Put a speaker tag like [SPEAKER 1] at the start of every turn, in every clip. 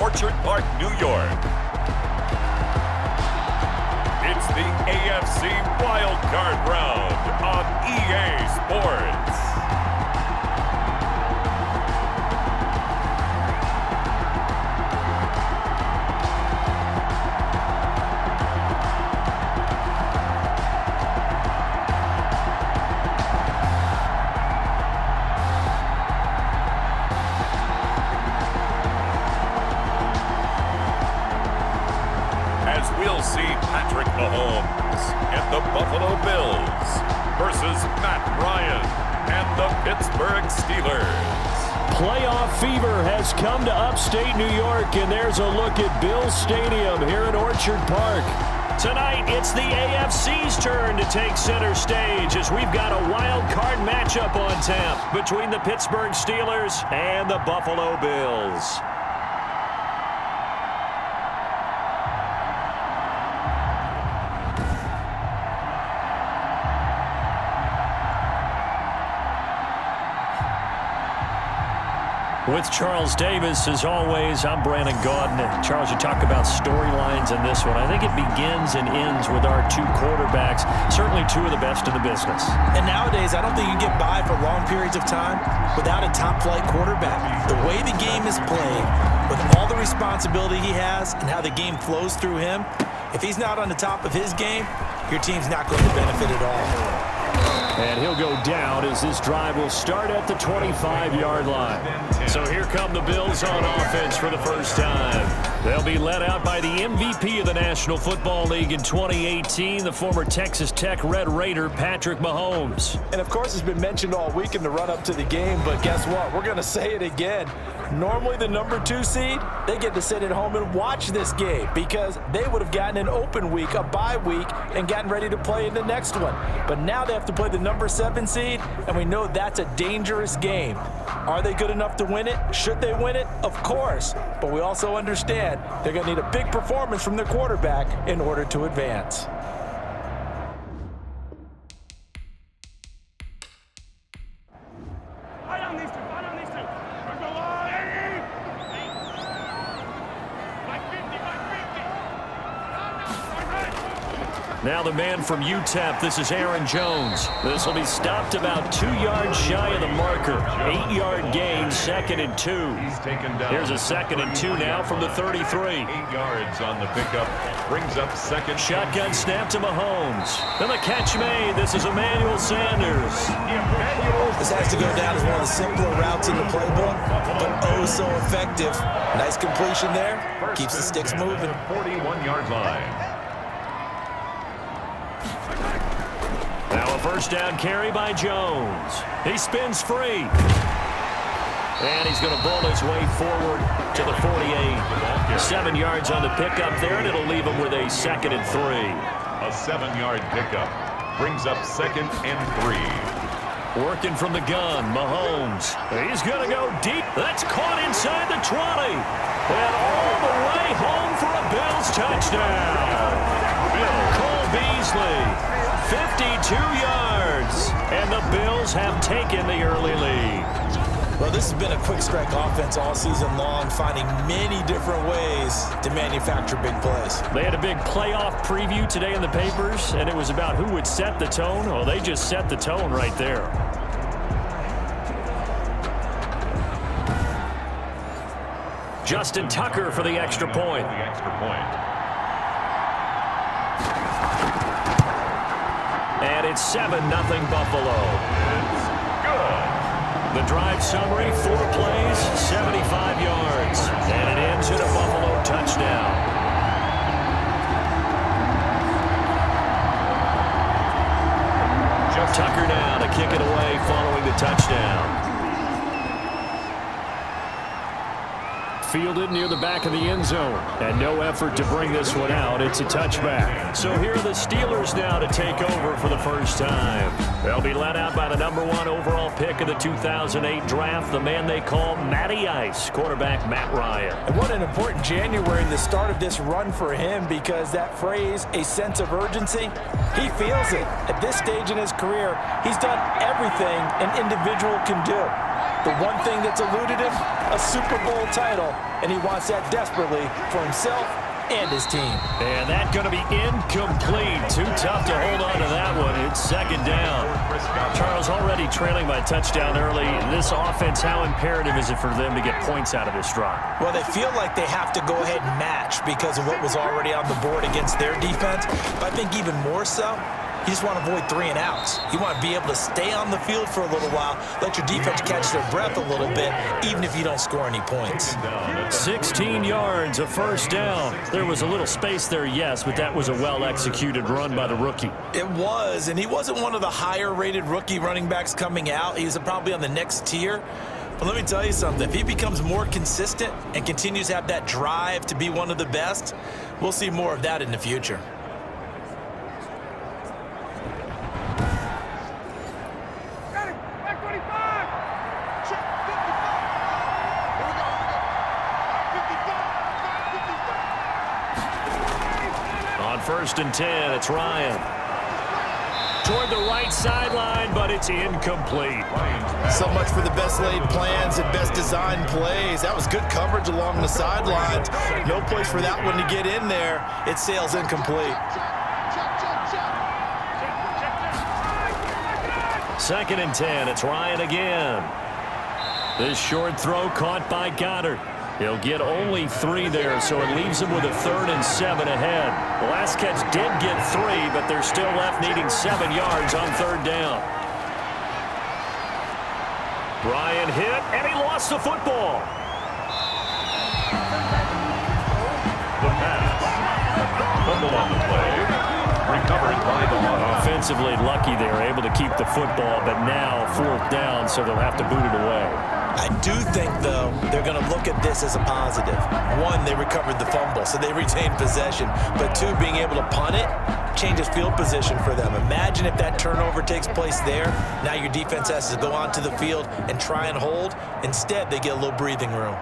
[SPEAKER 1] Orchard Park, New York. It's the AFC Wild Card Round on EA Sports. We'll see Patrick Mahomes and the Buffalo Bills versus Matt Ryan and the Pittsburgh Steelers.
[SPEAKER 2] Playoff fever has come to upstate New York, and there's a look at Bills Stadium here at Orchard Park. Tonight, it's the AFC's turn to take center stage as we've got a wild card matchup on tap between the Pittsburgh Steelers and the Buffalo Bills. With Charles Davis, as always, I'm Brandon Gaudin. Charles, you talk about storylines in this one. I think it begins and ends with our two quarterbacks, certainly two of the best in the business.
[SPEAKER 3] And nowadays, I don't think you get by for long periods of time without a top-flight quarterback. The way the game is played, with all the responsibility he has and how the game flows through him, if he's not on the top of his game, your team's not going to benefit at all.
[SPEAKER 2] And he'll go down as this drive will start at the 25-yard line. So here come the Bills on offense for the first time. They'll be led out by the MVP of the National Football League in 2018, the former Texas Tech Red Raider, Patrick Mahomes.
[SPEAKER 3] And, of course, it's been mentioned all week in the run-up to the game, but guess what? We're going to say it again. Normally the number 2 seed, they get to sit at home and watch this game because they would have gotten an open week, a bye week, and gotten ready to play in the next one. But now they have to play the number 7 seed, and we know that's a dangerous game. Are they good enough to win it? Should they win it? Of course. But we also understand they're going to need a big performance from their quarterback in order to advance.
[SPEAKER 2] Now the man from UTEP, this is Aaron Jones. This will be stopped about 2 yards shy of the marker. 8-yard gain, 2nd and 2.
[SPEAKER 1] He's taken down.
[SPEAKER 2] Here's a 2nd and 2 now from the 33.
[SPEAKER 1] 8 yards on the pickup. Brings up second.
[SPEAKER 2] Shotgun snap to Mahomes. And the catch made. This is Emmanuel Sanders.
[SPEAKER 3] This has to go down as one of the simpler routes in the playbook, but oh so effective. Nice completion there. Keeps the sticks moving.
[SPEAKER 1] 41-yard line.
[SPEAKER 2] Now a first down carry by Jones. He spins free. And he's going to bowl his way forward to the 48. 7 yards on the pickup there, and it'll leave him with a 2nd and 3.
[SPEAKER 1] A 7-yard pickup. Brings up 2nd and 3.
[SPEAKER 2] Working from the gun, Mahomes. He's going to go deep. That's caught inside the 20. And all the way home for a Bills touchdown. Cole Beasley. 52 yards, and the Bills have taken the early lead.
[SPEAKER 3] Well, this has been a quick strike offense all season long, finding many different ways to manufacture big plays.
[SPEAKER 2] They had a big playoff preview today in the papers, and it was about who would set the tone. Oh, they just set the tone right there. Justin Tucker for the extra point. And it's 7-0 Buffalo.
[SPEAKER 1] It's good.
[SPEAKER 2] The drive summary, 4 plays, 75 yards. And it ends in a Buffalo touchdown. Tucker now to kick it away following the touchdown. Fielded near the back of the end zone. And no effort to bring this one out. It's a touchback. So here are the Steelers now to take over for the first time. They'll be led out by the number 1 overall pick of the 2008 draft, the man they call Matty Ice, quarterback Matt Ryan.
[SPEAKER 3] And what an important January in the start of this run for him, because that phrase, a sense of urgency, he feels it. At this stage in his career, he's done everything an individual can do. The one thing that's eluded him, a Super Bowl title, and he wants that desperately for himself and his team.
[SPEAKER 2] And that's going to be incomplete. Too tough to hold on to that one. It's second down. Charles, already trailing by a touchdown early. This offense, how imperative is it for them to get points out of this drive?
[SPEAKER 3] Well, they feel like they have to go ahead and match because of what was already on the board against their defense. But I think even more so, you just want to avoid 3 and outs. You want to be able to stay on the field for a little while, let your defense catch their breath a little bit, even if you don't score any points.
[SPEAKER 2] 16 yards, a first down. There was a little space there, yes, but that was a well-executed run by the rookie.
[SPEAKER 3] It was, and he wasn't one of the higher-rated rookie running backs coming out. He's probably on the next tier. But let me tell you something. If he becomes more consistent and continues to have that drive to be one of the best, we'll see more of that in the future.
[SPEAKER 2] First and 10, it's Ryan. Toward the right sideline, but it's incomplete.
[SPEAKER 3] So much for the best laid plans and best designed plays. That was good coverage along the sidelines. No place for that one to get in there. It sails incomplete.
[SPEAKER 2] Second and 10, it's Ryan again. This short throw caught by Goddard. He'll get only 3 there, so it leaves him with a 3rd and 7 ahead. The last catch did get 3, but they're still left needing 7 yards on 3rd down. Ryan hit, and he lost the football.
[SPEAKER 1] The pass. Fumble on the play. Recovered by the Hawks.
[SPEAKER 2] Offensively lucky they were able to keep the football, but now 4th down, so they'll have to boot it away.
[SPEAKER 3] I do think, though, they're going to look at this as a positive. 1, they recovered the fumble, so they retained possession. But 2, being able to punt it changes field position for them. Imagine if that turnover takes place there. Now your defense has to go onto the field and try and hold. Instead, they get a little breathing room.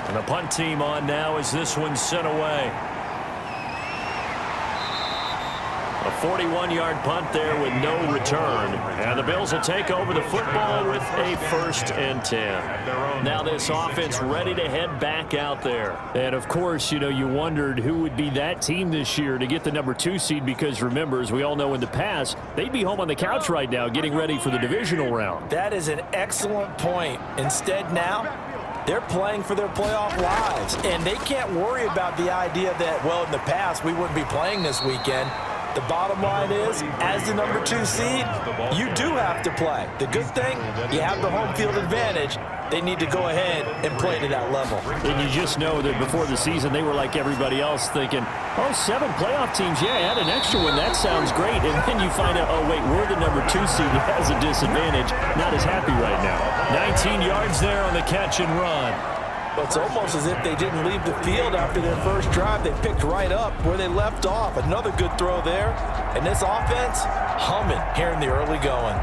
[SPEAKER 2] And the punt team on now as this one's sent away. A 41-yard punt there with no return. And the Bills will take over the football with a 1st and 10. Now this offense ready to head back out there. And, of course, you know, you wondered who would be that team this year to get the number 2 seed because, remember, as we all know in the past, they'd be home on the couch right now getting ready for the divisional round.
[SPEAKER 3] That is an excellent point. Instead now, they're playing for their playoff lives. And they can't worry about the idea that, well, in the past, we wouldn't be playing this weekend. The bottom line is, as the number 2 seed, you do have to play. The good thing, you have the home field advantage. They need to go ahead and play to that level.
[SPEAKER 2] And you just know that before the season, they were like everybody else thinking, oh, 7 playoff teams, yeah, add an extra one. That sounds great. And then you find out, oh, wait, we're the number 2 seed that has a disadvantage. Not as happy right now. 19 yards there on the catch and run.
[SPEAKER 3] But it's almost as if they didn't leave the field after their first drive. They picked right up where they left off. Another good throw there. And this offense, humming here in the early going.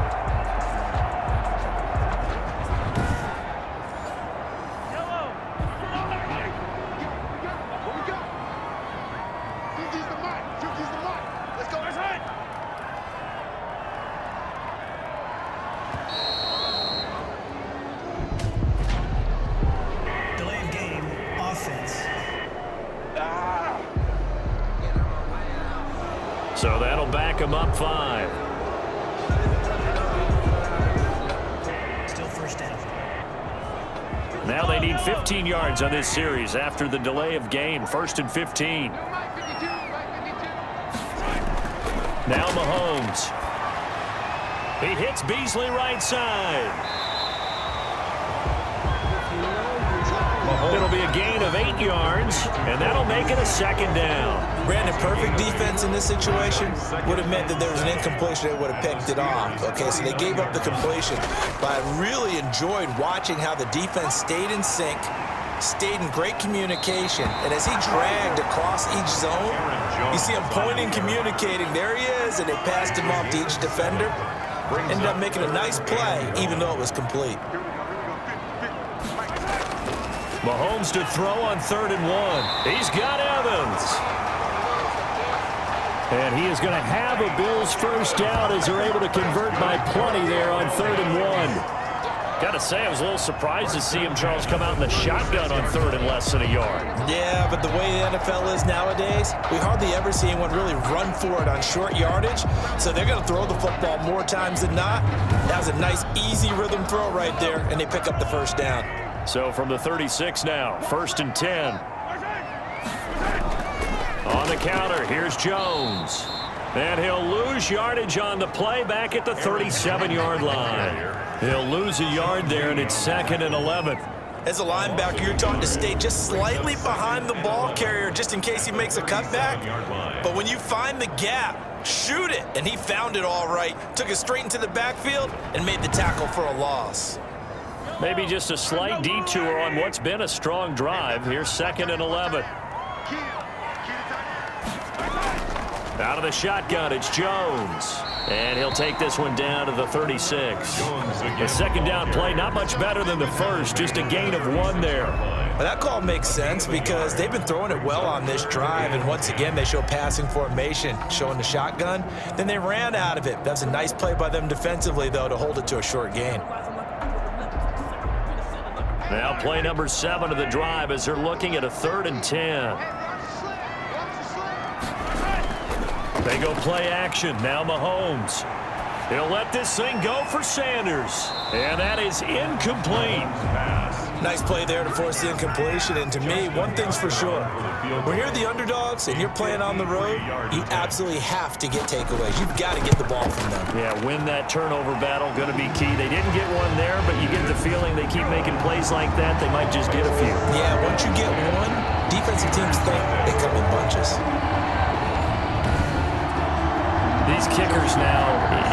[SPEAKER 2] So that'll back them up 5.
[SPEAKER 4] Still first down.
[SPEAKER 2] Now they need 15 yards on this series after the delay of game. 1st and 15. Now Mahomes. He hits Beasley right side. It'll be a gain of 8 yards, and that'll make it a 2nd down.
[SPEAKER 3] Brandon, perfect defense in this situation would have meant that there was an incompletion that would have picked it off. Okay, so they gave up the completion. But I really enjoyed watching how the defense stayed in sync, stayed in great communication, and as he dragged across each zone, you see him pointing, communicating. There he is, and they passed him off to each defender. Ended up making a nice play, even though it was complete.
[SPEAKER 2] Mahomes to throw on 3rd and 1. He's got Evans. And he is going to have a Bills first down as they're able to convert by plenty there on 3rd and 1. Got to say, I was a little surprised to see him, Charles, come out in the shotgun on 3rd and less than a yard.
[SPEAKER 3] Yeah, but the way the NFL is nowadays, we hardly ever see anyone really run for it on short yardage. So they're going to throw the football more times than not. That was a nice, easy rhythm throw right there, and they pick up the first down.
[SPEAKER 2] So from the 36 now, 1st and 10. On the counter, here's Jones. And he'll lose yardage on the play back at the 37-yard line. He'll lose a yard there, and it's 2nd and 11.
[SPEAKER 3] As a linebacker, you're taught to stay just slightly behind the ball carrier just in case he makes a cutback. But when you find the gap, shoot it. And he found it all right. Took it straight into the backfield and made the tackle for a loss.
[SPEAKER 2] Maybe just a slight detour on what's been a strong drive. Here's 2nd and 11. Out of the shotgun, it's Jones. And he'll take this one down to the 36. The second down play, not much better than the first, just a gain of 1 there.
[SPEAKER 3] Well, that call makes sense because they've been throwing it well on this drive, and once again they show passing formation, showing the shotgun. Then they ran out of it. That's a nice play by them defensively, though, to hold it to a short gain.
[SPEAKER 2] Now play number 7 of the drive as they're looking at a 3rd and 10. They go play action. Now Mahomes. He'll let this thing go for Sanders. And that is incomplete.
[SPEAKER 3] Nice play there to force the incompletion. And to me, one thing's for sure. When you're the underdogs and you're playing on the road, you absolutely have to get takeaways. You've got to get the ball from them.
[SPEAKER 2] Yeah, win that turnover battle. Going to be key. They didn't get one there, but you get the feeling they keep making plays like that. They might just get a few.
[SPEAKER 3] Yeah, once you get one, defensive teams think they come in bunches.
[SPEAKER 2] These kickers now,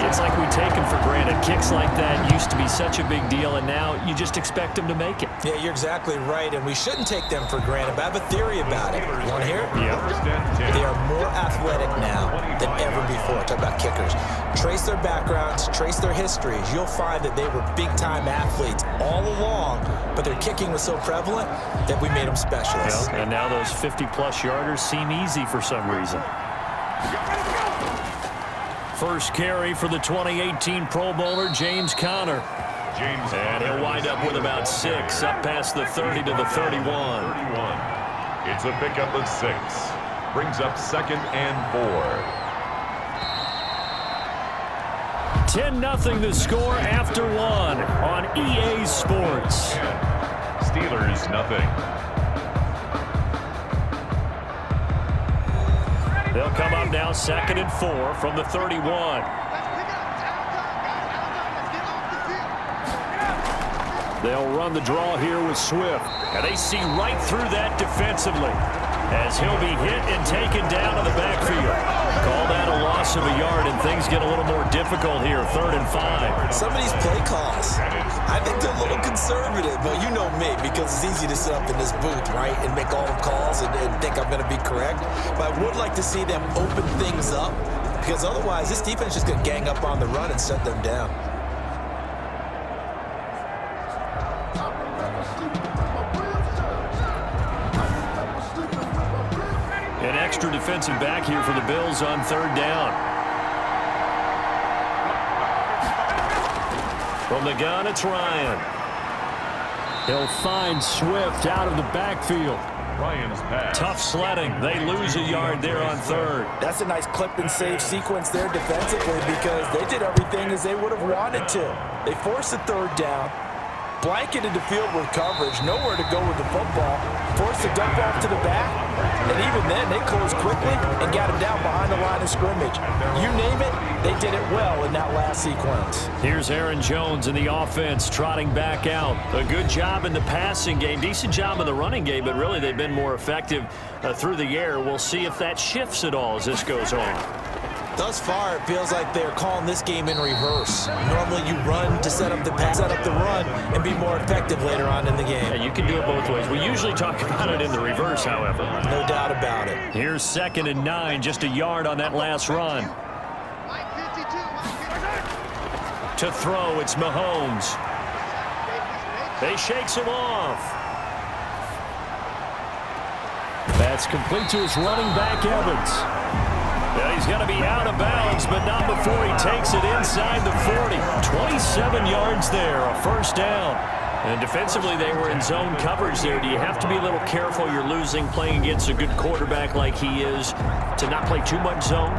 [SPEAKER 2] it's like we take them for granted. Kicks like that used to be such a big deal, and now you just expect them to make it.
[SPEAKER 3] Yeah, you're exactly right, and we shouldn't take them for granted. But I have a theory about it. You want to hear it?
[SPEAKER 2] Yeah.
[SPEAKER 3] They are more athletic now than ever before. Talk about kickers. Trace their backgrounds, trace their histories. You'll find that they were big-time athletes all along, but their kicking was so prevalent that we made them specialists.
[SPEAKER 2] Yeah, and now those 50-plus yarders seem easy for some reason. First carry for the 2018 Pro Bowler, James Conner. And he'll wind up with about 6, up past the 30 to the 31.
[SPEAKER 1] It's a pickup of 6. Brings up 2nd and 4.
[SPEAKER 2] 10-0 the score after 1 on EA Sports.
[SPEAKER 1] Steelers nothing.
[SPEAKER 2] They'll come up now 2nd and 4 from the 31. They'll run the draw here with Swift. And they see right through that defensively as he'll be hit and taken down to the backfield. Call that a loss of a yard, and things get a little more difficult here, 3rd and 5.
[SPEAKER 3] Some of these play calls, I think they're a little conservative, but you know me, because it's easy to sit up in this booth, right, and make all the calls and think I'm going to be correct. But I would like to see them open things up, because otherwise this defense is going to gang up on the run and set them down.
[SPEAKER 2] An extra defensive back here for the Bills on 3rd down. From the gun, it's Ryan. He'll find Swift out of the backfield.
[SPEAKER 1] Ryan's pass.
[SPEAKER 2] Tough sledding. They lose a yard there on 3rd.
[SPEAKER 3] That's a nice clip and save sequence there defensively because they did everything as they would have wanted to. They forced the 3rd down, blanketed the field with coverage, nowhere to go with the football, forced the dump off to the back, and even then they closed quickly and got him down behind the line of scrimmage. You name it, they did it well in that last sequence.
[SPEAKER 2] Here's Aaron Jones in the offense trotting back out. A good job in the passing game, decent job in the running game, but really they've been more effective through the air. We'll see if that shifts at all as this goes on.
[SPEAKER 3] Thus far, it feels like they're calling this game in reverse. Normally you run to set up the pass, set up the run, and be more effective later on in the game.
[SPEAKER 2] Yeah, you can do it both ways. We usually talk about it in the reverse, however.
[SPEAKER 3] No doubt about it.
[SPEAKER 2] Here's 2nd and 9, just a yard on that last run. To throw, it's Mahomes. They shakes him off. That's complete to his running back, Evans. Yeah, he's going to be out of bounds, but not before he takes it inside the 40. 27 yards there, a first down. And defensively, they were in zone coverage there. Do you have to be a little careful? You're losing playing against a good quarterback like he is to not play too much zone?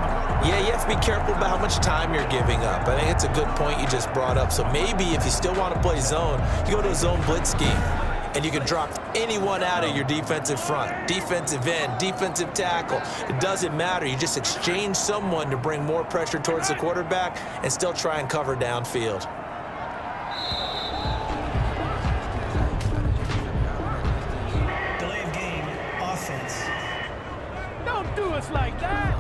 [SPEAKER 3] Yeah, you have to be careful about how much time you're giving up. I think it's a good point you just brought up. So maybe if you still want to play zone, you go to a zone blitz scheme, and you can drop anyone out of your defensive front, defensive end, defensive tackle. It doesn't matter. You just exchange someone to bring more pressure towards the quarterback and still try and cover downfield.
[SPEAKER 4] Delay of game, offense.
[SPEAKER 5] Don't do us like that.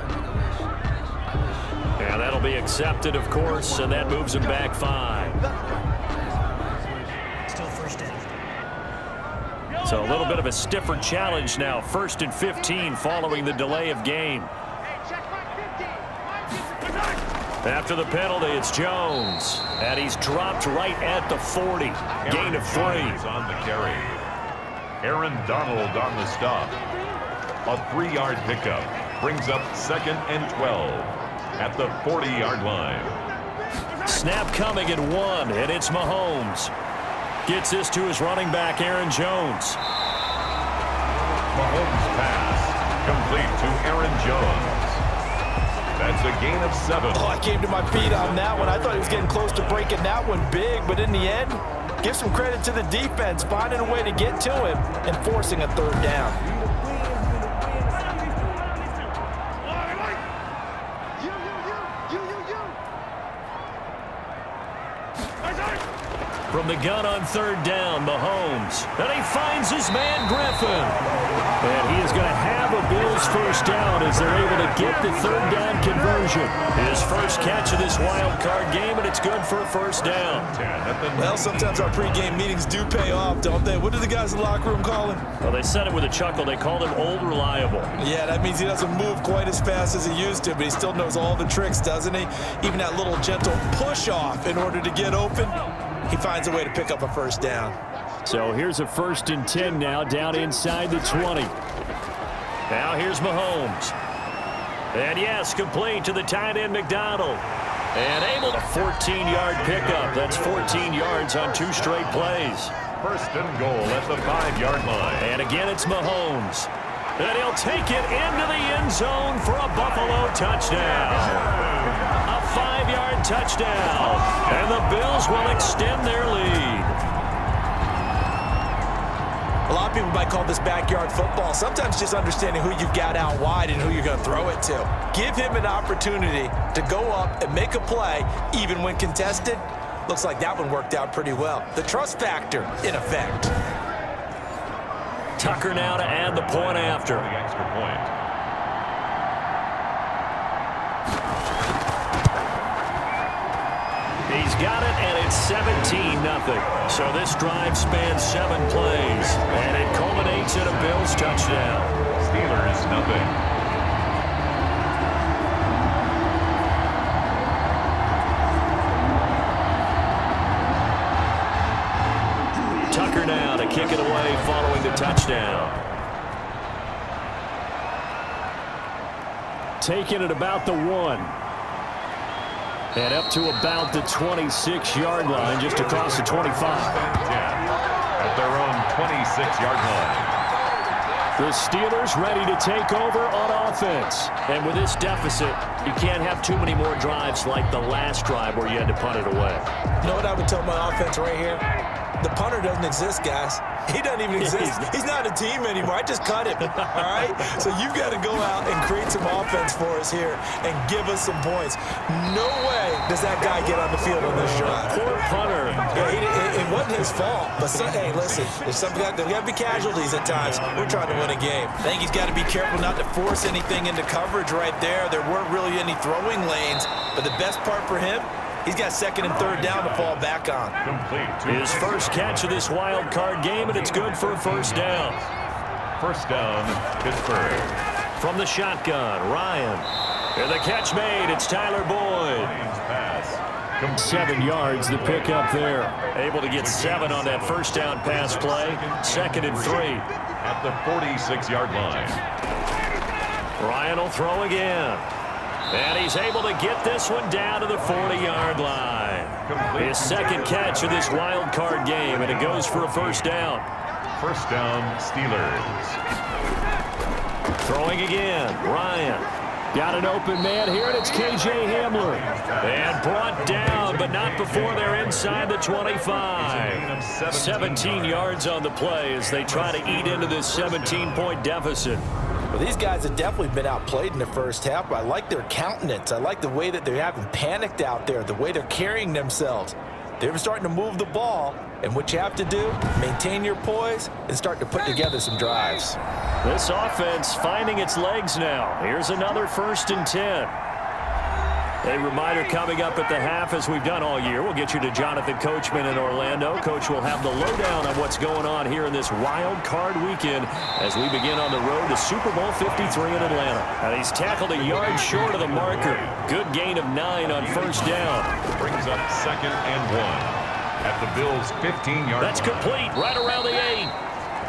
[SPEAKER 2] Yeah, that'll be accepted, of course, and that moves him back 5.
[SPEAKER 4] Still first down.
[SPEAKER 2] So a little bit of a stiffer challenge now. 1st and 15 following the delay of game. After the penalty, it's Jones. And he's dropped right at the 40. Gain of 3.
[SPEAKER 1] On the carry. Aaron Donald on the stop. A 3-yard pickup brings up 2nd and 12 at the 40-yard line.
[SPEAKER 2] Snap coming at 1, and it's Mahomes. Gets this to his running back, Aaron Jones.
[SPEAKER 1] Mahomes pass complete to Aaron Jones. That's a gain of 7.
[SPEAKER 3] Oh, I came to my feet on that one. I thought he was getting close to breaking that one big, but in the end, give some credit to the defense, finding a way to get to him and forcing a 3rd down.
[SPEAKER 2] From the gun on 3rd down, Mahomes. And he finds his man, Griffin. And he is going to have a Bills first down as they're able to get the 3rd down conversion. His first catch of this wild card game, and it's good for a first down.
[SPEAKER 3] Well, sometimes our pregame meetings do pay off, don't they? What do the guys in the locker room call him?
[SPEAKER 2] Well, they said it with a chuckle. They called him Old Reliable.
[SPEAKER 3] Yeah, that means he doesn't move quite as fast as he used to, but he still knows all the tricks, doesn't he? Even that little gentle push-off in order to get open. He finds a way to pick up a first down.
[SPEAKER 2] So here's a 1st and 10 now, down inside the 20. Now here's Mahomes. And yes, complete to the tight end, McDonald. And able to 14-yard pickup. That's 14 yards on 2 straight plays.
[SPEAKER 1] 1st and goal at the 5-yard line.
[SPEAKER 2] And again, it's Mahomes. And he'll take it into the end zone for a Buffalo touchdown. A 5-yard touchdown. And the Bills will extend their lead.
[SPEAKER 3] A lot of people might call this backyard football. Sometimes just understanding who you've got out wide and who you're going to throw it to. Give him an opportunity to go up and make a play, even when contested. Looks like that one worked out pretty well. The trust factor in effect.
[SPEAKER 2] Tucker now to add the point after.
[SPEAKER 1] The extra point.
[SPEAKER 2] He's got it, and it's 17-0. So this drive spans 7 plays, and it culminates in a Bills touchdown.
[SPEAKER 1] Steelers nothing.
[SPEAKER 2] Tucker now to kick it away following the touchdown. Taking it about the 1. And up to about the 26-yard line, just across the 25.
[SPEAKER 1] 10 at their own 26-yard line.
[SPEAKER 2] The Steelers ready to take over on offense. And with this deficit, you can't have too many more drives like the last drive where you had to punt it away.
[SPEAKER 3] You know what I would tell my offense right here? The punter doesn't exist, guys. He doesn't even exist. He's not a team anymore. I just cut him, all right? So you've got to go out and create some offense for us here and give us some points. No way does that guy get on the field on this drive.
[SPEAKER 2] Poor punter.
[SPEAKER 3] Yeah, it wasn't his fault. But, hey, listen, there's got to be casualties at times. We're trying to win a game. I think he's got to be careful not to force anything into coverage right there. There weren't really any throwing lanes. But the best part for him, he's got 2nd and 3rd down to fall back on.
[SPEAKER 1] Complete.
[SPEAKER 2] His first catch of this wild card game, and it's good for a first down.
[SPEAKER 1] First down, Pittsburgh.
[SPEAKER 2] From the shotgun, Ryan. And the catch made. It's Tyler Boyd.
[SPEAKER 1] Pass.
[SPEAKER 2] 7 yards, the pickup there. Able to get 7 on that first down pass play. 2nd and 3.
[SPEAKER 1] At the 46-yard line.
[SPEAKER 2] Ryan will throw again. And he's able to get this one down to the 40-yard line. His second catch of this wild card game, and it goes for a first down.
[SPEAKER 1] First down, Steelers.
[SPEAKER 2] Throwing again, Ryan. Got an open man here, and it's K.J. Hamler. And brought down, but not before they're inside the 25. 17 yards on the play as they try to eat into this 17-point deficit.
[SPEAKER 3] Well, these guys have definitely been outplayed in the first half, but I like their countenance. I like the way that they haven't panicked out there, the way they're carrying themselves. They're starting to move the ball, and what you have to do, maintain your poise and start to put together some drives.
[SPEAKER 2] This offense finding its legs now. Here's another 1st and 10. A reminder coming up at the half, as we've done all year. We'll get you to Jonathan Coachman in Orlando. Coach will have the lowdown on what's going on here in this wild card weekend as we begin on the road to Super Bowl 53 in Atlanta. And he's tackled a yard short of the marker. Good gain of 9 on first down.
[SPEAKER 1] Brings up 2nd and 1 at the Bills' 15-yard line.
[SPEAKER 2] That's complete right around the 8.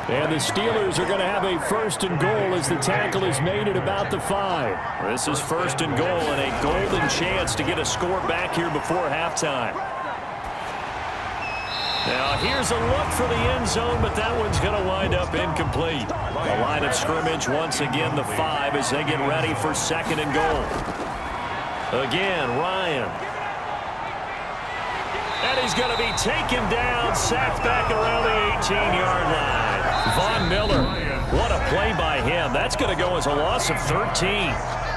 [SPEAKER 2] And the Steelers are going to have a 1st and goal as the tackle is made at about the 5. This is 1st and goal and a golden chance to get a score back here before halftime. Now here's a look for the end zone, but that one's going to wind up incomplete. The line of scrimmage once again the 5 as they get ready for 2nd and goal. Again, Ryan. And he's going to be taken down, sacked back around the 18-yard line. Von Miller, what a play by him. That's going to go as a loss of 13.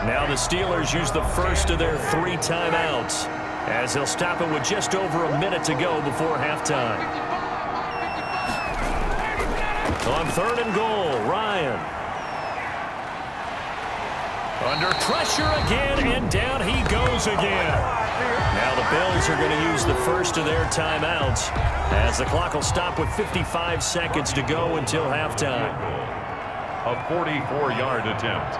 [SPEAKER 2] Now the Steelers use the first of their 3 timeouts as they'll stop it with just over a minute to go before halftime. On 3rd and goal, Ryan. Under pressure again, and down he goes again. Now the Bills are going to use the first of their timeouts as the clock will stop with 55 seconds to go until halftime.
[SPEAKER 1] A 44-yard attempt.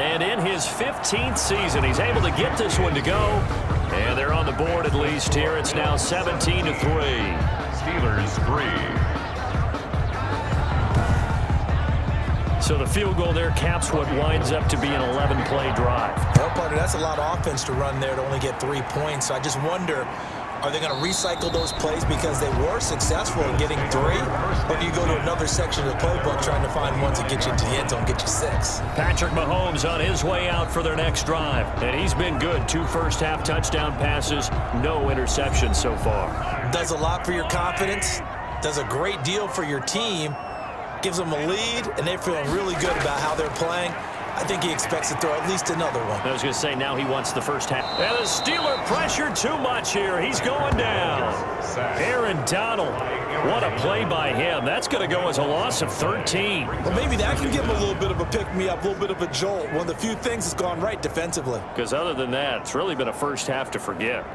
[SPEAKER 2] And in his 15th season, he's able to get this one to go. And they're on the board at least here. It's now 17-3.
[SPEAKER 1] Steelers 3.
[SPEAKER 2] So the field goal there caps what winds up to be an 11-play drive.
[SPEAKER 3] Well, partner, that's a lot of offense to run there to only get 3 points. So I just wonder, are they going to recycle those plays because they were successful in getting 3? Or do you go to another section of the playbook trying to find ones that get you into the end zone, get you 6?
[SPEAKER 2] Patrick Mahomes on his way out for their next drive. And he's been good. 2 first-half touchdown passes, no interceptions so far.
[SPEAKER 3] Does a lot for your confidence, does a great deal for your team, gives them a lead, and they're feeling really good about how they're playing. I think he expects to throw at least another one.
[SPEAKER 2] I was going to say, now he wants the first half. And the Steeler pressure too much here. He's going down. Aaron Donald, what a play by him. That's going to go as a loss of 13.
[SPEAKER 3] Well, maybe that can give him a little bit of a pick-me-up, a little bit of a jolt. One of the few things that's gone right defensively.
[SPEAKER 2] Because other than that, it's really been a first half to forget.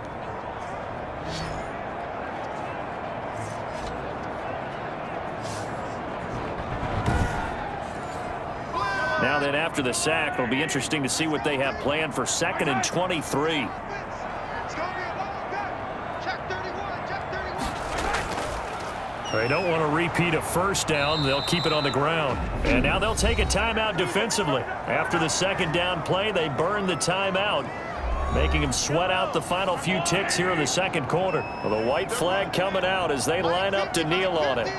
[SPEAKER 2] Now then, after the sack, it'll be interesting to see what they have planned for 2nd and 23. They don't want to repeat a first down. They'll keep it on the ground. And now they'll take a timeout defensively. After the 2nd down play, they burn the timeout, making them sweat out the final few ticks here in the 2nd quarter. Well, the white flag coming out as they line up to kneel on it.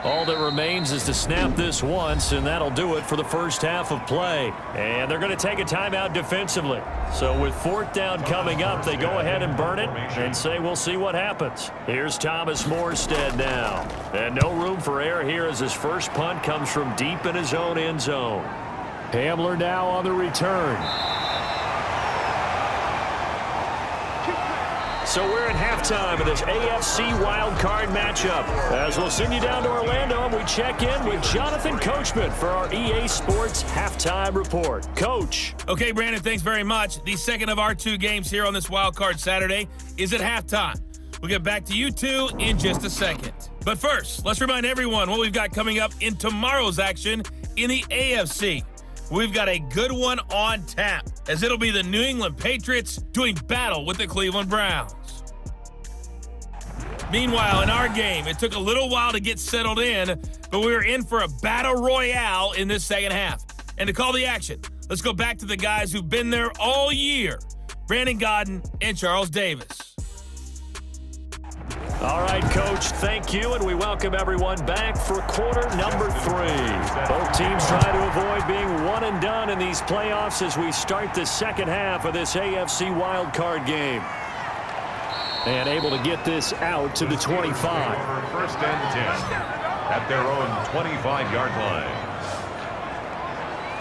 [SPEAKER 2] All that remains is to snap this once, and that'll do it for the first half of play. And they're going to take a timeout defensively. So with 4th down coming up, they go ahead and burn it and say we'll see what happens. Here's Thomas Morstead now. And no room for error here as his first punt comes from deep in his own end zone. Hamler now on the return. So we're at halftime of this AFC wildcard matchup. As we'll send you down to Orlando, and we check in with Jonathan Coachman for our EA Sports Halftime Report. Coach.
[SPEAKER 5] Okay, Brandon, thanks very much. The second of our 2 games here on this wildcard Saturday is at halftime. We'll get back to you two in just a second. But first, let's remind everyone what we've got coming up in tomorrow's action in the AFC. We've got a good one on tap, as it'll be the New England Patriots doing battle with the Cleveland Browns. Meanwhile, in our game, it took a little while to get settled in, but we were in for a battle royale in this second half. And to call the action, let's go back to the guys who've been there all year, Brandon Gaudin and Charles Davis.
[SPEAKER 2] All right, Coach, thank you, and we welcome everyone back for quarter number 3. Both teams try to avoid being one and done in these playoffs as we start the second half of this AFC wildcard game. And able to get this out to the 25.
[SPEAKER 1] First and 10 at their own 25-yard line.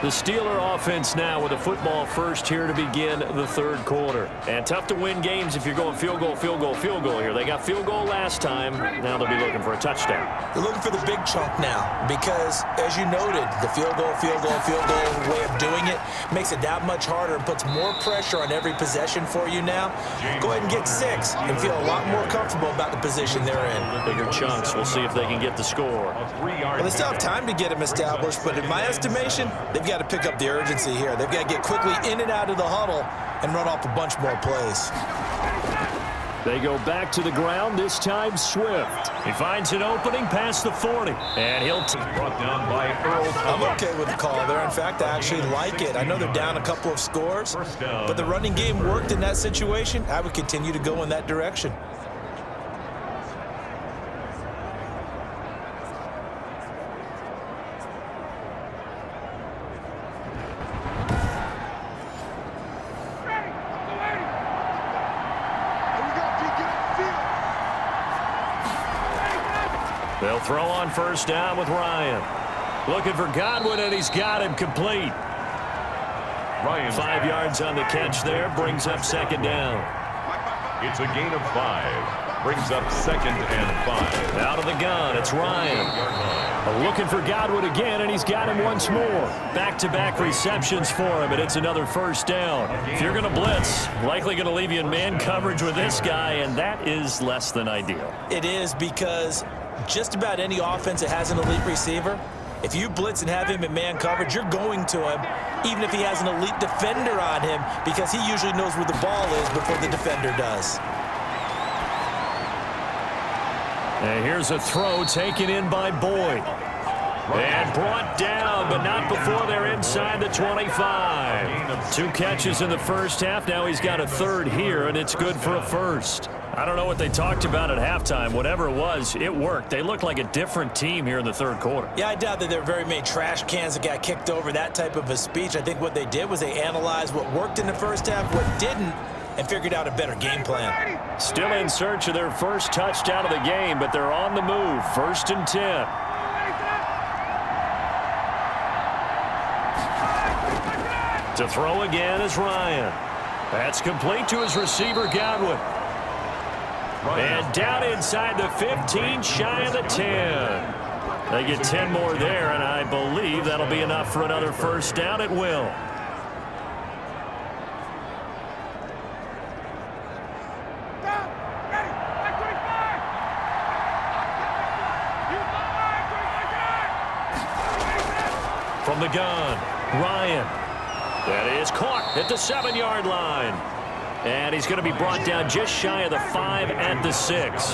[SPEAKER 2] The Steeler offense now with a football first here to begin the third quarter. And tough to win games if you're going field goal, field goal, field goal here. They got field goal last time. Now they'll be looking for a touchdown.
[SPEAKER 3] They're looking for the big chunk now because, as you noted, the field goal way of doing it makes it that much harder and puts more pressure on every possession for you now. Go ahead and get 6 and feel a lot more comfortable about the position they're in.
[SPEAKER 2] Bigger chunks. We'll see if they can get the score.
[SPEAKER 3] Well, they still have time to get them established, but in my estimation, they've got to pick up the urgency here. They've got to get quickly in and out of the huddle and run off a bunch more plays.
[SPEAKER 2] They go back to the ground, this time Swift. He finds an opening past the 40, and he'll
[SPEAKER 1] Brought down by Earl Thomas.
[SPEAKER 3] I'm okay with the call there. In fact, I actually like it. I know they're down a couple of scores, but the running game worked in that situation. I would continue to go in that direction.
[SPEAKER 2] They'll throw on first down with Ryan. Looking for Godwin, and he's got him complete.
[SPEAKER 1] Ryan.
[SPEAKER 2] 5 yards on the catch there, brings up second down.
[SPEAKER 1] It's a gain of 5. Brings up second and 5.
[SPEAKER 2] Out of the gun, it's Ryan. Looking for Godwin again, and he's got him once more. Back-to-back receptions for him, and it's another first down. If you're going to blitz, likely going to leave you in man coverage with this guy, and that is less than ideal.
[SPEAKER 3] It is because just about any offense that has an elite receiver, if you blitz and have him in man coverage, you're going to him, even if he has an elite defender on him, because he usually knows where the ball is before the defender does.
[SPEAKER 2] And here's a throw taken in by Boyd. And brought down, but not before they're inside the 25. 2 catches in the first half. Now he's got a third here, and it's good for a first. I don't know what they talked about at halftime. Whatever it was, it worked. They look like a different team here in the third quarter.
[SPEAKER 3] Yeah, I doubt that there are very many trash cans that got kicked over, that type of a speech. I think what they did was they analyzed what worked in the first half, what didn't, and figured out a better game plan.
[SPEAKER 2] Still in search of their first touchdown of the game, but they're on the move. 1st and 10. To throw again is Ryan. That's complete to his receiver, Godwin. And down inside the 15, shy of the 10. They get 10 more there, and I believe that'll be enough for another first down. It will. From the gun, Ryan. That is caught at the 7-yard line. And he's going to be brought down just shy of the 5 at the 6.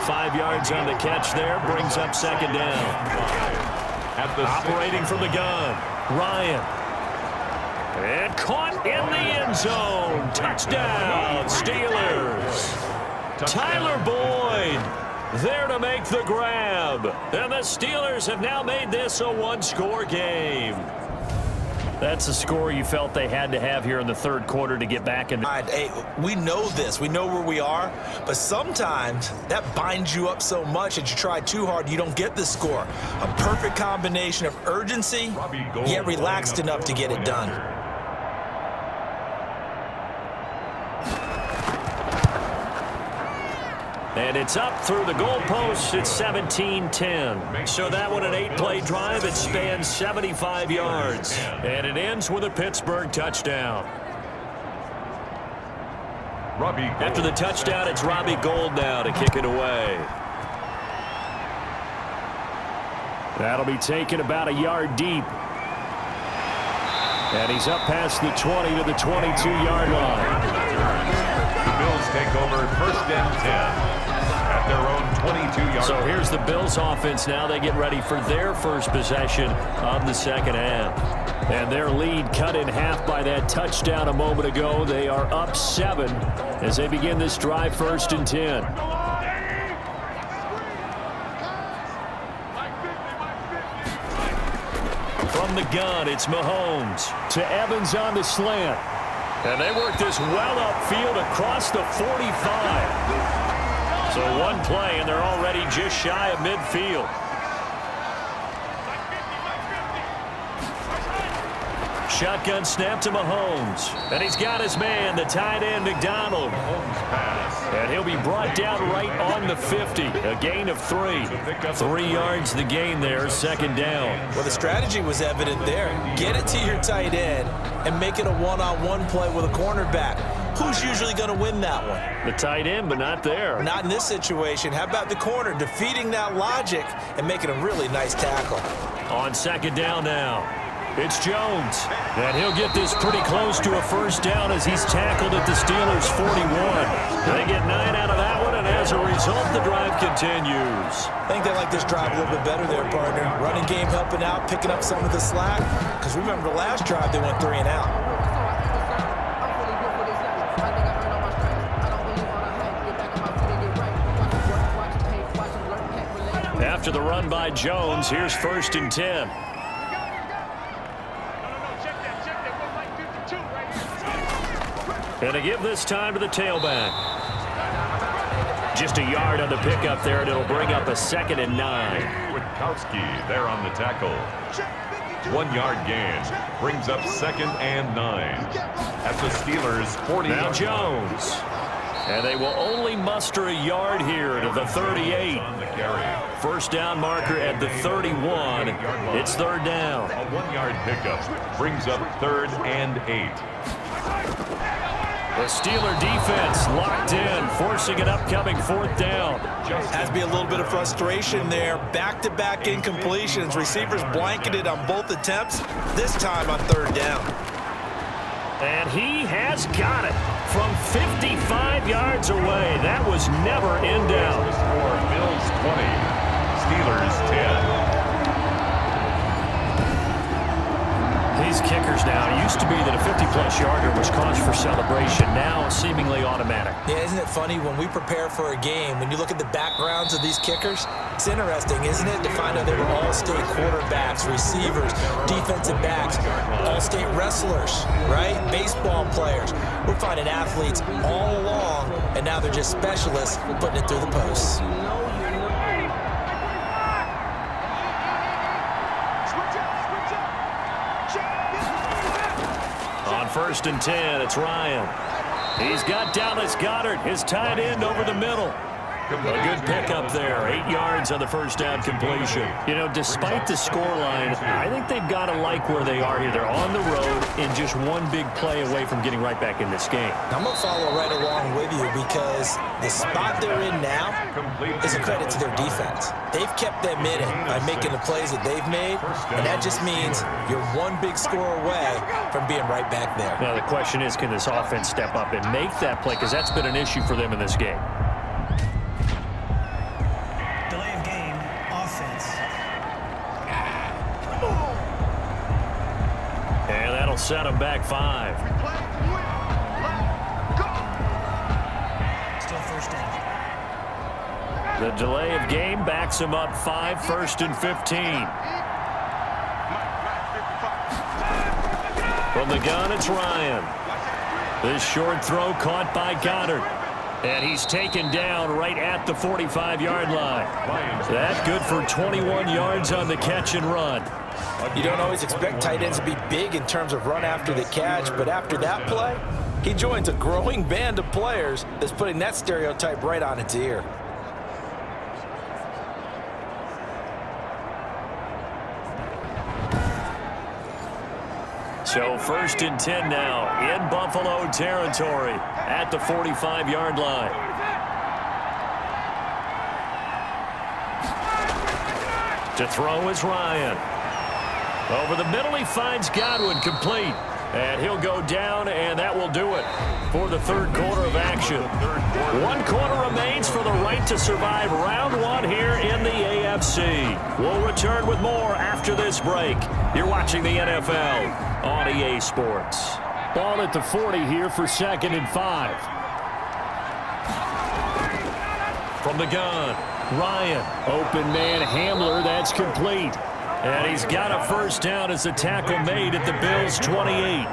[SPEAKER 2] 5 yards on the catch there, brings up second down. Operating from the gun, Ryan. And caught in the end zone. Touchdown, Steelers. Tyler Boyd there to make the grab. And the Steelers have now made this a 1-score game. That's the score you felt they had to have here in the third quarter to get back in.
[SPEAKER 3] Hey, we know this. We know where we are. But sometimes that binds you up so much that you try too hard, you don't get the score. A perfect combination of urgency, yet relaxed enough to get it done.
[SPEAKER 2] And it's up through the goalposts. It's 17-10. So that one, an 8-play drive. It spans 75 yards. And it ends with a Pittsburgh touchdown. After the touchdown, it's Robbie Gould now to kick it away. That'll be taken about a yard deep. And he's up past the 20 to the 22-yard line.
[SPEAKER 1] The Bills take over 1st and 10. At their own 22-yard.
[SPEAKER 2] So here's the Bills offense now. They get ready for their first possession of the second half. And their lead cut in half by that touchdown a moment ago. They are up 7 as they begin this drive, 1st and 10. From the gun, it's Mahomes to Evans on the slant. And they work this well upfield across the 45. So one play, and they're already just shy of midfield. Shotgun snap to Mahomes. And he's got his man, the tight end, McDonald. And he'll be brought down right on the 50. A gain of 3. 3 yards the gain there, 2nd down.
[SPEAKER 3] Well, the strategy was evident there. Get it to your tight end and make it a one-on-one play with a cornerback. Who's usually going to win that one?
[SPEAKER 2] The tight end, but not there.
[SPEAKER 3] Not in this situation. How about the corner defeating that logic and making a really nice tackle?
[SPEAKER 2] On 2nd down now. It's Jones. And he'll get this pretty close to a 1st down as he's tackled at the Steelers' 41. They get 9 out of that one, and as a result, the drive continues.
[SPEAKER 3] I think they like this drive a little bit better there, partner. Running game helping out, picking up some of the slack. Because remember, the last drive, they went 3 and out.
[SPEAKER 2] After the run by Jones, here's 1st and 10. And to give this time to the tailback. Just a yard on the pickup there, and it'll bring up a 2nd and 9.
[SPEAKER 1] Witkowski there on the tackle. 1 yard gain brings up 2nd and 9 at the Steelers' 40.
[SPEAKER 2] Now Jones. And they will only muster a yard here to the 38. 1st down marker at the 31. It's 3rd down.
[SPEAKER 1] A 1 yard pickup brings up 3rd and 8.
[SPEAKER 2] The Steeler defense locked in, forcing an upcoming 4th down.
[SPEAKER 3] Has to be a little bit of frustration there. Back-to-back incompletions. Receivers blanketed on both attempts, this time on 3rd down.
[SPEAKER 2] And he has got it from 55 yards away. That was never in doubt.
[SPEAKER 1] For Bills 20, Steelers 10.
[SPEAKER 2] These kickers now, it used to be that a 50-plus yarder was cause for celebration. Now seemingly automatic.
[SPEAKER 3] Yeah, isn't it funny when we prepare for a game, when you look at the backgrounds of these kickers, it's interesting, isn't it, to find out they were all-state quarterbacks, receivers, defensive backs, all-state wrestlers, right? Baseball players. We're finding athletes all along, and now they're just specialists putting it through the posts.
[SPEAKER 2] On 1st and 10, it's Ryan. He's got Dallas Goedert, his tight end, over the middle. A good pickup there. 8 yards on the 1st down completion. You know, despite the scoreline, I think they've got to like where they are here. They're on the road and just one big play away from getting right back in this game.
[SPEAKER 3] I'm going to follow right along with you because the spot they're in now is a credit to their defense. They've kept them in it by making the plays that they've made, and that just means you're one big score away from being right back there.
[SPEAKER 2] Now, the question is, can this offense step up and make that play? Because that's been an issue for them in this game.
[SPEAKER 4] Delay of game, offense.
[SPEAKER 2] And that'll set them back 5.
[SPEAKER 4] Still 1st down.
[SPEAKER 2] The delay of game backs him up 5, 1st and 15. From the gun, it's Ryan. This short throw caught by Goddard. And he's taken down right at the 45-yard line. That's good for 21 yards on the catch and run.
[SPEAKER 3] You don't always expect tight ends to be big in terms of run after the catch, but after that play, he joins a growing band of players that's putting that stereotype right on its ear.
[SPEAKER 2] So 1st and 10 now in Buffalo territory at the 45-yard line. To throw is Ryan. Over the middle, he finds Godwin complete. And he'll go down, and that will do it for the 3rd quarter of action. 1 quarter remains for the right to survive round 1 here in the AFC. We'll return with more after this break. You're watching the NFL on EA Sports. Ball at the 40 here for 2nd and 5. From the gun, Ryan. Open man Hamler, that's complete. And he's got a first down as a tackle made at the Bills' 28.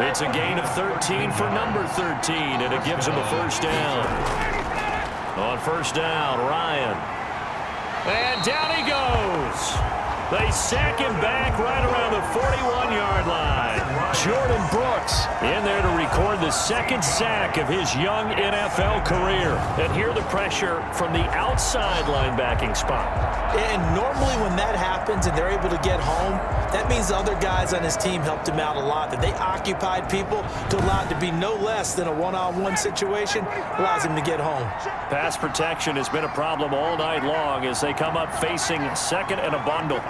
[SPEAKER 2] It's a gain of 13 for number 13, and it gives him a first down. On first down, Ryan. And down he goes. They sack him back right around the 41-yard line. Jordan Brooks in there to record the 2nd sack of his young NFL career. And here the pressure from the outside linebacking spot.
[SPEAKER 3] And normally when that happens and they're able to get home, that means the other guys on his team helped him out a lot. That they occupied people to allow it to be no less than a one-on-one situation, allows him to get home.
[SPEAKER 2] Pass protection has been a problem all night long as they come up facing 2nd and a bundle.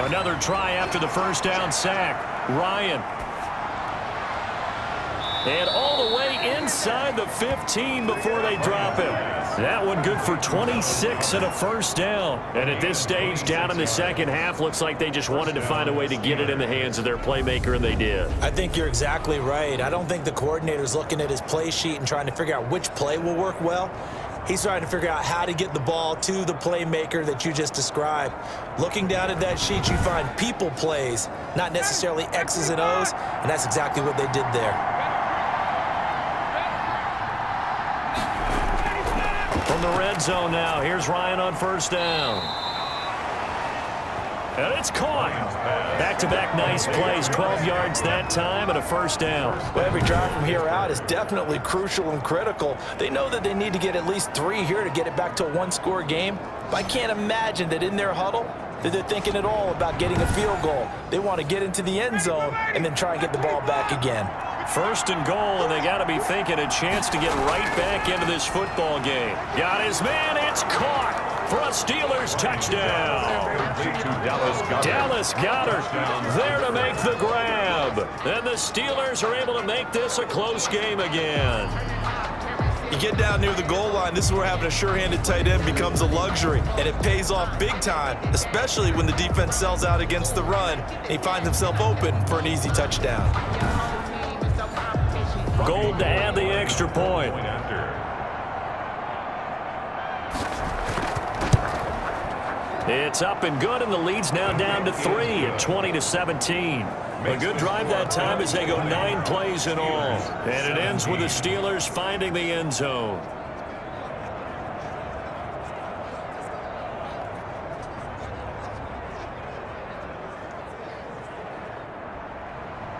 [SPEAKER 2] Another try after the first down sack. Ryan. And all the way inside the 15 before they drop him. That one good for 26 and a first down. And at this stage, down in the second half, looks like they just wanted to find a way to get it in the hands of their playmaker, and they did.
[SPEAKER 3] I think you're exactly right. I don't think the coordinator's looking at his play sheet and trying to figure out which play will work well. He's trying to figure out how to get the ball to the playmaker that you just described. Looking down at that sheet, you find people plays, not necessarily X's and O's, and that's exactly what they did there.
[SPEAKER 2] From the red zone now, here's Ryan on first down. And it's caught. Back-to-back nice plays, 12 yards that time and a first down.
[SPEAKER 3] Well, every drive from here out is definitely crucial and critical. They know that they need to get at least 3 here to get it back to a one-score game. But I can't imagine that in their huddle that they're thinking at all about getting a field goal. They want to get into the end zone and then try and get the ball back again.
[SPEAKER 2] First and goal, and they got to be thinking a chance to get right back into this football game. Got his man, it's caught for a Steelers touchdown. Dallas Goedert there to make the grab. And the Steelers are able to make this a close game again.
[SPEAKER 3] You get down near the goal line, this is where having a sure-handed tight end becomes a luxury, and it pays off big time, especially when the defense sells out against the run, and he finds himself open for an easy touchdown.
[SPEAKER 2] Gold to add the extra point. It's up and good, and the lead's now down to 3 at 20-17. A good drive that time as they go 9 plays in all. And it ends with the Steelers finding the end zone.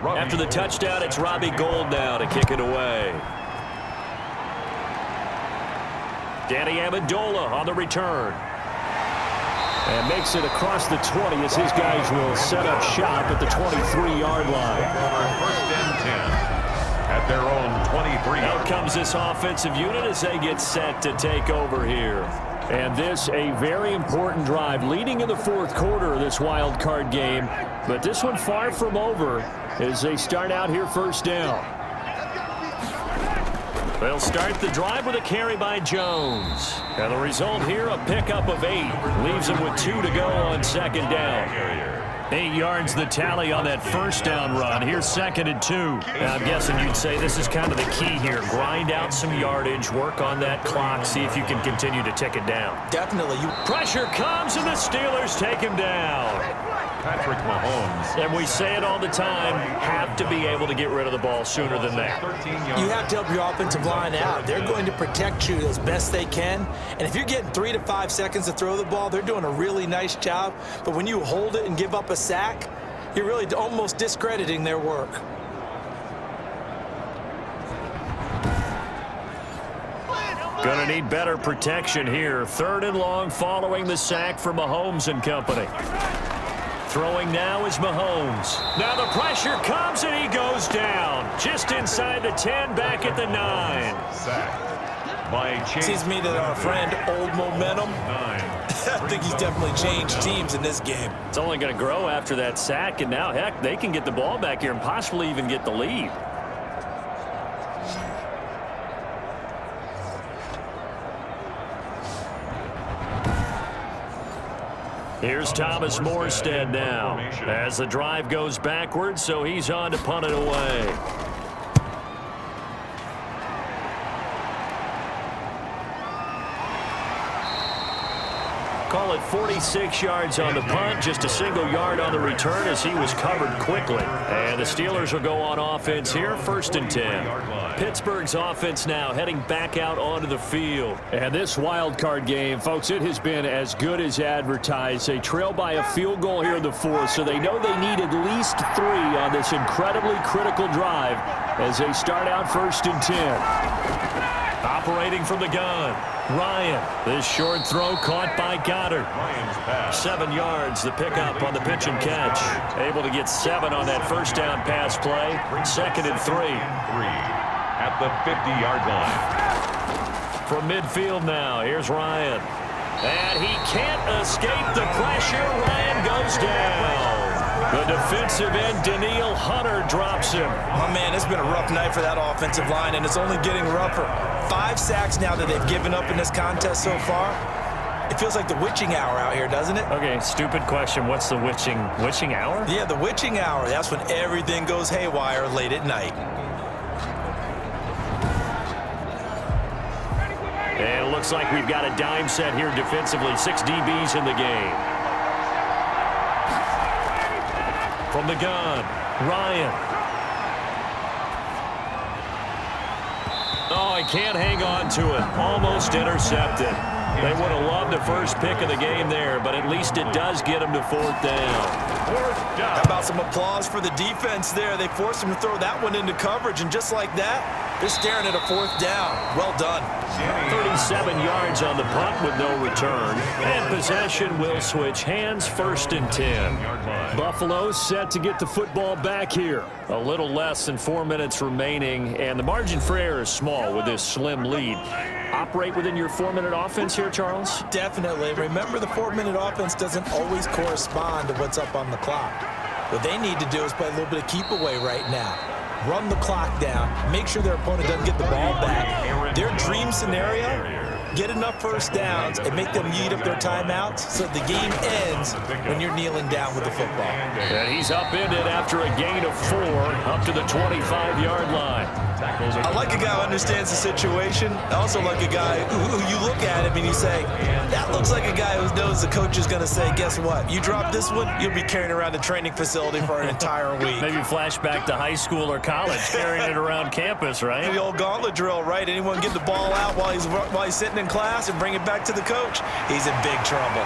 [SPEAKER 2] After the touchdown, it's Robbie Gould now to kick it away. Danny Amendola on the return. And makes it across the 20 as his guys will set up shop at the 23-yard line.
[SPEAKER 1] First and 10 at their own 23.
[SPEAKER 2] Out comes this offensive unit as they get set to take over here. And this a very important drive leading in the fourth quarter of this wild card game. But this one far from over as they start out here first down. They'll start the drive with a carry by Jones. And the result here, a pickup of 8. Leaves him with 2 to go on second down. 8 yards the tally on that first down run. Here's 2nd and 2. I'm guessing you'd say this is kind of the key here. Grind out some yardage, work on that clock, see if you can continue to tick it down.
[SPEAKER 3] Definitely.
[SPEAKER 2] Pressure comes and the Steelers take him down.
[SPEAKER 1] Patrick Mahomes.
[SPEAKER 2] And we say it all the time, have to be able to get rid of the ball sooner than that.
[SPEAKER 3] You have to help your offensive line out. They're going to protect you as best they can. And if you're getting 3 to 5 seconds to throw the ball, they're doing a really nice job. But when you hold it and give up a sack, you're really almost discrediting their work.
[SPEAKER 2] Gonna need better protection here. 3rd and long following the sack from Mahomes and company. Throwing now is Mahomes. Now the pressure comes and he goes down. Just inside the 10, back at the 9.
[SPEAKER 1] Sacked by Chase.
[SPEAKER 3] Seems to me that our friend Old Momentum, I think he's definitely changed teams in this game.
[SPEAKER 2] It's only going to grow after that sack, and now, heck, they can get the ball back here and possibly even get the lead. Here's Thomas Morstead now as the drive goes backwards, so he's on to punt it away. Call it 46 yards on the punt, just a single yard on the return as he was covered quickly. And the Steelers will go on offense here, 1st and 10. Pittsburgh's offense now heading back out onto the field. And this wild card game, folks, it has been as good as advertised. They trail by a field goal here in the 4th, so they know they need at least 3 on this incredibly critical drive as they start out 1st and 10. Operating from the gun, Ryan. This short throw caught by Goddard. 7 yards, the pickup on the pitch and catch. Able to get 7 on that first down pass play. 2nd and 3.
[SPEAKER 1] At the 50-yard line.
[SPEAKER 2] From midfield now, here's Ryan. And he can't escape the pressure. Ryan goes down. The defensive end, Danielle Hunter, drops him.
[SPEAKER 3] Oh, man, it's been a rough night for that offensive line, and it's only getting rougher. 5 sacks now that they've given up in this contest so far. It feels like the witching hour out here, doesn't it?
[SPEAKER 2] Okay, stupid question. What's the witching hour?
[SPEAKER 3] Yeah, the witching hour. That's when everything goes haywire late at night.
[SPEAKER 2] And it looks like we've got a dime set here defensively. 6 DBs in the game. From the gun, Ryan. Oh, he can't hang on to it. Almost intercepted. They would have loved the first pick of the game there, but at least it does get them to 4th down.
[SPEAKER 3] How about some applause for the defense there? They forced him to throw that one into coverage, and just like that, they're staring at a 4th down. Well done.
[SPEAKER 2] 37 yards on the punt with no return. And possession will switch hands, 1st and 10. Buffalo set to get the football back here. A little less than 4 minutes remaining, and the margin for error is small with this slim lead. Operate within your 4-minute offense here, Charles?
[SPEAKER 3] Definitely. Remember, the 4-minute offense doesn't always correspond to what's up on the clock. What they need to do is play a little bit of keep away right now. Run the clock down. Make sure their opponent doesn't get the ball back. Their dream scenario, get enough first downs and make them eat up their timeouts so the game ends when you're kneeling down with the football.
[SPEAKER 2] And he's upended after a gain of 4 up to the 25-yard line.
[SPEAKER 3] I like a guy who understands the situation. I also like a guy who you look at him and you say, that looks like a guy who knows the coach is going to say, guess what? You drop this one, you'll be carrying around the training facility for an entire week.
[SPEAKER 2] Maybe flashback to high school or college, carrying it around campus, right?
[SPEAKER 3] The old gauntlet drill, right? Anyone get the ball out while he's sitting in class and bring it back to the coach, he's in big trouble.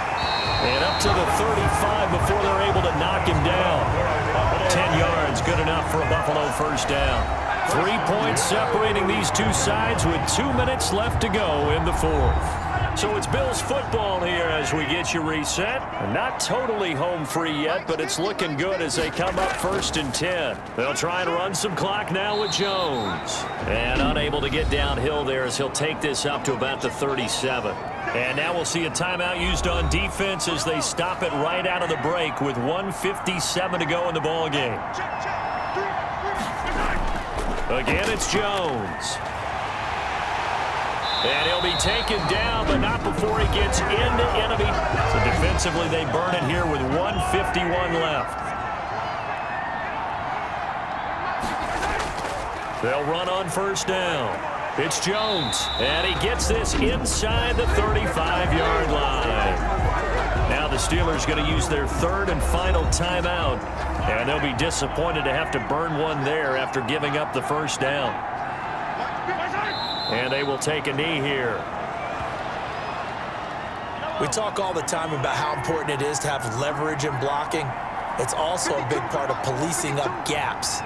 [SPEAKER 2] And up to the 35 before they're able to knock him down. 10 yards, good enough for a Buffalo first down. 3 points separating these two sides with 2 minutes left to go in the 4th. So it's Bills football here as we get you reset. Not totally home free yet, but it's looking good as they come up 1st and 10. They'll try and run some clock now with Jones. And unable to get downhill there as he'll take this up to about the 37. And now we'll see a timeout used on defense as they stop it right out of the break with 1:57 to go in the ball game. Again, it's Jones. And he'll be taken down, but not before he gets into enemy. So defensively, they burn it here with 1:51 left. They'll run on first down. It's Jones, and he gets this inside the 35-yard line. Now the Steelers going to use their 3rd and final timeout, and they'll be disappointed to have to burn one there after giving up the first down. And they will take a knee here.
[SPEAKER 3] We talk all the time about how important it is to have leverage in blocking. It's also a big part of policing up gaps.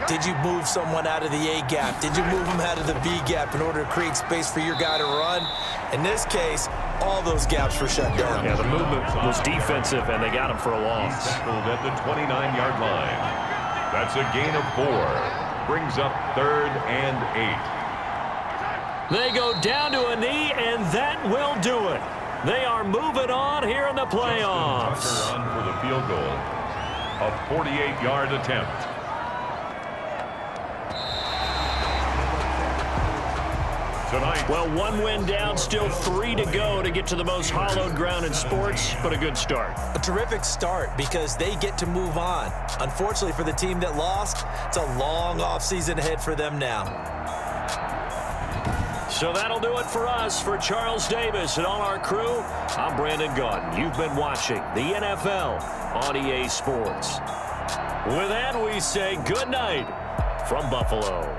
[SPEAKER 3] Did you move someone out of the A gap? Did you move them out of the B gap in order to create space for your guy to run? In this case, all those gaps were shut down.
[SPEAKER 2] Yeah, the movement was defensive, and they got him for a loss.
[SPEAKER 1] Tackled at the 29-yard line. That's a gain of 4. Brings up 3rd and 8.
[SPEAKER 2] They go down to a knee, and that will do it. They are moving on here in the playoffs.
[SPEAKER 1] Tucker on for the field goal. A 48-yard attempt. tonight.
[SPEAKER 2] Well, one win down, still 3 to go to get to the most hallowed ground in sports, but a good start.
[SPEAKER 3] A terrific start because they get to move on. Unfortunately for the team that lost, it's a long offseason ahead for them now.
[SPEAKER 2] So that'll do it for us. For Charles Davis and all our crew, I'm Brandon Gaudin. You've been watching the NFL on EA Sports. With that, we say good night from Buffalo.